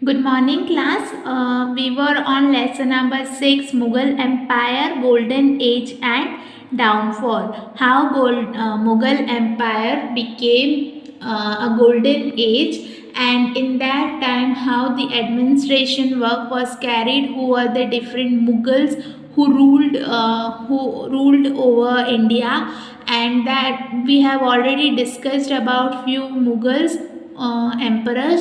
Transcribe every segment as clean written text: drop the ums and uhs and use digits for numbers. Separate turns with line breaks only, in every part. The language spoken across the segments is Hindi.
Good morning, class. We were on lesson number 6, Mughal Empire, Golden Age and Downfall. How Mughal Empire became a golden age, and in that time, how the administration work was carried, who were the different Mughals who ruled over India, and that we have already discussed about few Mughals emperors,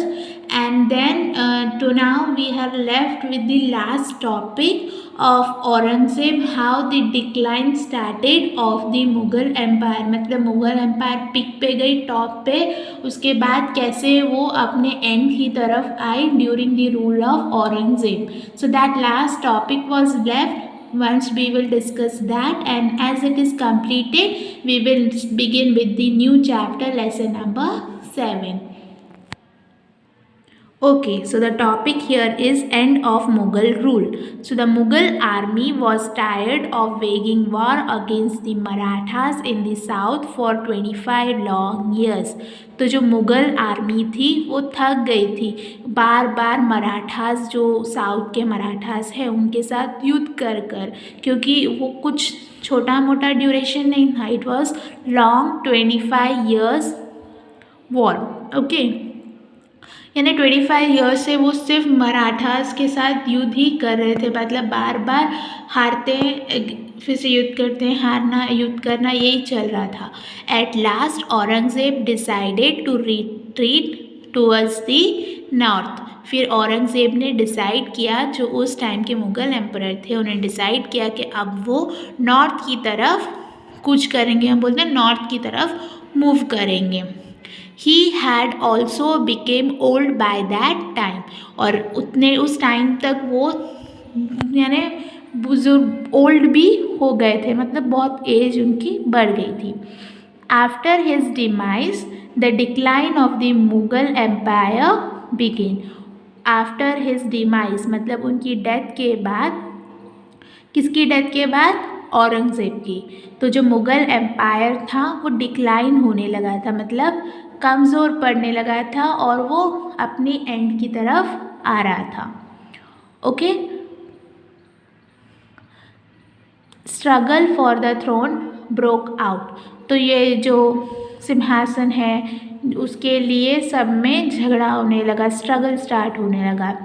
and then to now we have left with the last topic of Aurangzeb, how the decline started of the Mughal Empire. मतलब मुग़ल एम्पायर पिक पे गई, टॉप पे, उसके बाद कैसे वो अपने एंड की तरफ आई during the rule of Aurangzeb. So that last topic was left. Once we will discuss that, and as it is completed, we will begin with the new chapter, lesson number 7. Okay, so the topic here is end of Mughal rule. So the Mughal army was tired of waging war against the Marathas in the south for 25 long years. तो जो मुग़ल आर्मी थी वो थक गई थी बार बार मराठास, जो साउथ के मराठास हैं उनके साथ युद्ध कर कर, क्योंकि वो कुछ छोटा मोटा ड्यूरेशन नहीं था. It was long 25 years war. Okay, यानी 25 ईयर्स से वो सिर्फ मराठास के साथ युद्ध ही कर रहे थे. मतलब बार बार हारते फिर से युद्ध करते हैं, हारना युद्ध करना, यही चल रहा था. At last Aurangzeb decided to retreat towards the north. फिर औरंगजेब ने डिसाइड किया, जो उस टाइम के मुग़ल एम्परर थे उन्हें डिसाइड किया कि अब वो नॉर्थ की तरफ कुछ करेंगे. हम बोलते हैं नॉर्थ की तरफ मूव करेंगे. He had also became old by that time. और उतने उस टाइम तक वो यानी बुजुर्ग, ओल्ड भी हो गए थे, मतलब बहुत एज उनकी बढ़ गई थी. After his demise the decline of the Mughal empire begin. After his demise मतलब उनकी डेथ के बाद. किसकी डेथ के बाद? औरंगज़ेब की. तो जो मुग़ल एम्पायर था वो डिक्लाइन होने लगा था, मतलब कमज़ोर पड़ने लगा था और वो अपनी एंड की तरफ आ रहा था. Okay, struggle for the throne broke out. तो ये जो सिंहासन है उसके लिए सब में झगड़ा होने लगा, स्ट्रगल स्टार्ट होने लगा.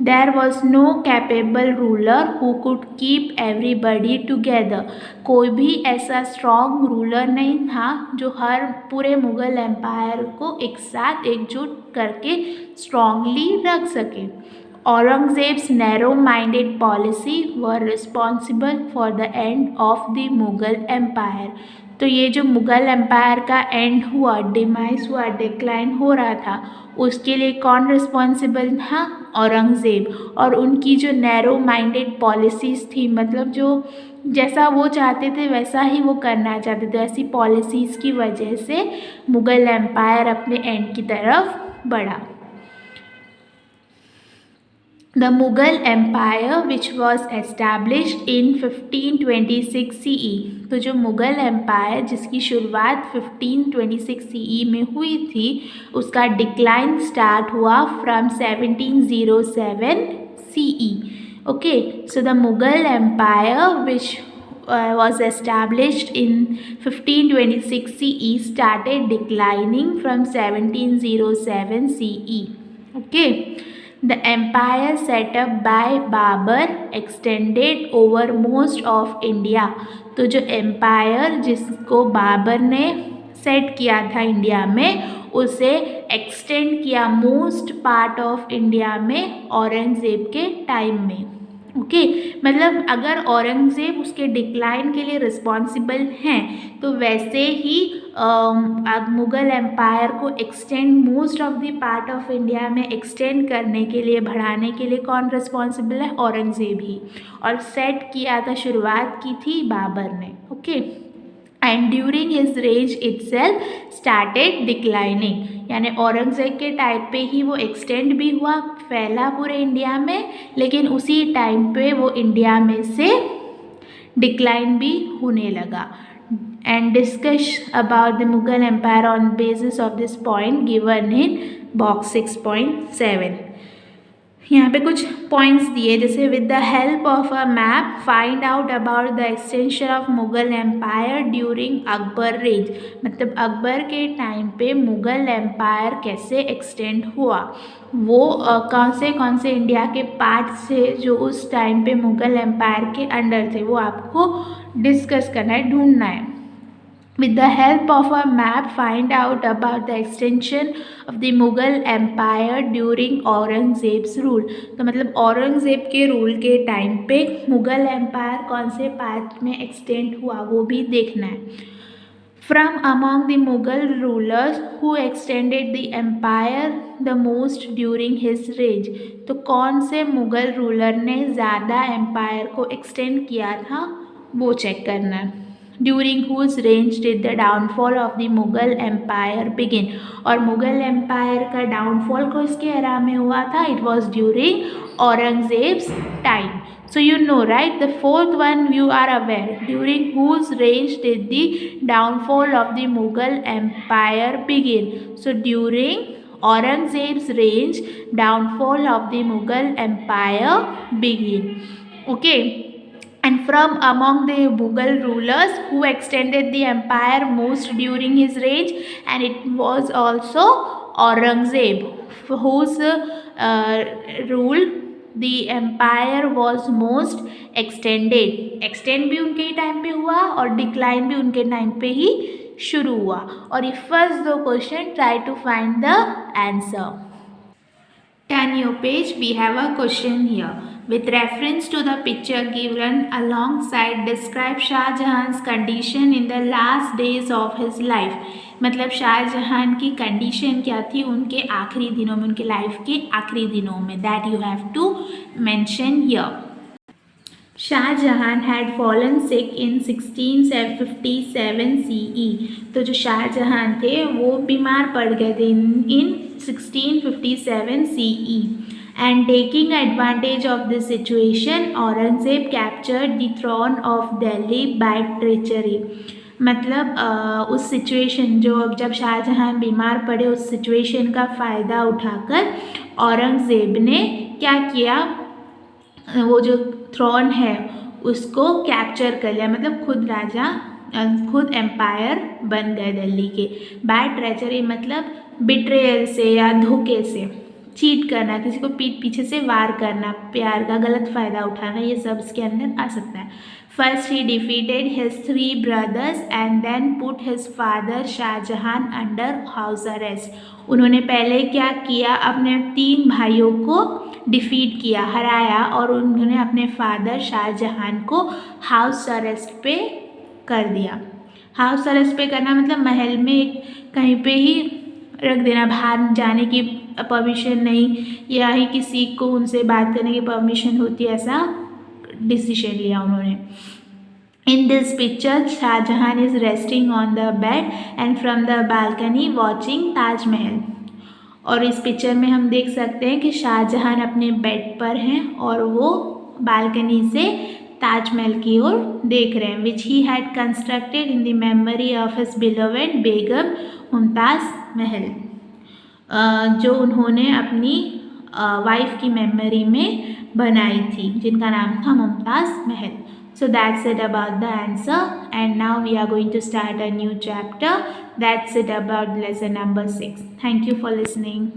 There was no capable ruler who could keep everybody together. कोई भी ऐसा स्ट्रॉन्ग रूलर नहीं था जो हर पूरे मुग़ल एम्पायर को एक साथ एकजुट करके स्ट्रॉन्गली रख सके. Aurangzeb's narrow minded policy were responsible for the end of the Mughal empire. तो ये जो मुग़ल एम्पायर का एंड हुआ, डिमाइस हुआ, डिक्लाइन हो रहा था, उसके लिए कौन रिस्पॉन्सिबल था? औरंगज़ेब. और उनकी जो नैरो माइंडेड पॉलिसीज़ थी, मतलब जो जैसा वो चाहते थे वैसा ही वो करना चाहते थे, ऐसी पॉलिसीज़ की वजह से मुग़ल एम्पायर अपने एंड की तरफ बढ़ा. The Mughal Empire, which was established in 1526 CE. तो जो मुग़ल एम्पायर जिसकी शुरुआत 1526 CE में हुई थी, उसका डिक्लाइन स्टार्ट हुआ from 1707 CE. Okay, so the Mughal empire which was established in 1526 CE started declining from 1707 CE. Okay. The empire set up by Babur extended over most of India. तो जो एम्पायर जिसको बाबर ने सेट किया था इंडिया में, उसे एक्सटेंड किया मोस्ट पार्ट ऑफ इंडिया में औरंगज़ेब के टाइम में. ओके, मतलब अगर औरंगज़ेब उसके डिक्लाइन के लिए रिस्पॉन्सिबल हैं, तो वैसे ही मुग़ल एम्पायर को extend most of the part of India में एक्सटेंड करने के लिए, बढ़ाने के लिए कौन रिस्पॉन्सिबल है? औरंगज़ेब ही. और सेट किया था, शुरुआत की थी बाबर ने. ओके, एंड ड्यूरिंग हिज रेज इटसेल्फ स्टार्टेड डिक्लाइनिंग. यानी औरंगज़ेब के टाइम पे ही वो एक्सटेंड भी हुआ, फैला पूरे इंडिया में, लेकिन उसी टाइम पे वो इंडिया में से डिक्लाइन भी होने लगा. And discuss about the Mughal empire on basis of this point given in box 6.7. यहाँ पे कुछ पॉइंट्स दिए, जैसे with the help of a map find out about the extension of Mughal empire during Akbar रेज। मतलब अकबर के टाइम पे मुगल एम्पायर कैसे एक्सटेंड हुआ, वो कौन से इंडिया के पार्ट से जो उस टाइम पे मुगल एम्पायर के अंडर थे, वो आपको डिस्कस करना है, ढूंढना है। With the help of a map, find out about the extension of the Mughal Empire during Aurangzeb's rule. तो मतलब औरंगजेब के रूल के टाइम पे मुगल एम्पायर कौन से पार्ट में एक्सटेंड हुआ वो भी देखना है। From among the Mughal rulers who extended the empire the most during his reign, तो कौन से मुगल रूलर ने ज़्यादा एम्पायर को एक्सटेंड किया था वो चेक करना है। During whose reign did the downfall of the Mughal Empire begin? और मुगल एम्पायर का डाउनफॉल किसके एरा में हुआ था? It was during Aurangzeb's time. So you know, right? The fourth one you are aware. During whose reign did the downfall of the Mughal Empire begin? So during Aurangzeb's reign, downfall of the Mughal Empire begin. Okay. And from among the Mughal rulers who extended the empire most during his reign, and it was also Aurangzeb whose rule the empire was most extended. Extend भी उनके ही टाइम पे हुआ और डिक्लाइन भी उनके टाइम पे ही शुरू हुआ। और if first the question, try to find the answer. Turn your page. We have a question here. With reference to the picture given alongside, describe Shah Jahan's condition in the last days of his life. मतलब शाहजहां की कंडीशन क्या थी उनके आखिरी दिनों में, उनके लाइफ के आखिरी दिनों में, that you have to mention here. Shahjahan had fallen sick in 1657 CE. तो जो शाहजहां थे वो बीमार पड़ गए थे इन 1657 CE. And taking advantage of this situation, Aurangzeb captured the throne of Delhi by treachery. मतलब उस सिचुएशन जब शाहजहां बीमार पड़े उस सिचुएशन का फ़ायदा उठाकर औरंगज़ेब ने क्या किया, वो जो थ्रोन है उसको कैप्चर कर लिया, मतलब खुद राजा खुद एम्पायर बन गए दिल्ली के. बाय ट्रेचरी मतलब बिट्रेयल से या धोखे से, चीट करना, किसी को पीठ पीछे से वार करना, प्यार का गलत फ़ायदा उठाना, ये सब इसके अंदर आ सकता है. फर्स्ट ही defeated his 3 brothers and then put his father Shahjahan under house arrest. उन्होंने पहले क्या किया, अपने 3 भाइयों को डिफीट किया, हराया, और उन्होंने अपने फादर शाहजहां को हाउस अरेस्ट पे कर दिया. हाउस अरेस्ट पे करना मतलब महल में कहीं पे ही रख देना, बाहर जाने की परमिशन नहीं, या ही किसी को उनसे बात करने की परमिशन होती है, ऐसा डिसीजन लिया उन्होंने. In this picture, Shahjahan is resting on the bed and from the balcony watching Taj Mahal. और इस पिक्चर में हम देख सकते हैं कि शाहजहां अपने बेड पर हैं और वो बालकनी से ताजमहल की ओर देख रहे हैं, which he had constructed in the memory of his beloved Begum Mumtaz Mahal, जो उन्होंने अपनी वाइफ की मेमोरी में बनाई थी, जिनका नाम था मुमताज़ महल. So that's it about the answer, and now we are going to start a new chapter. That's it about lesson number 6. Thank you for listening.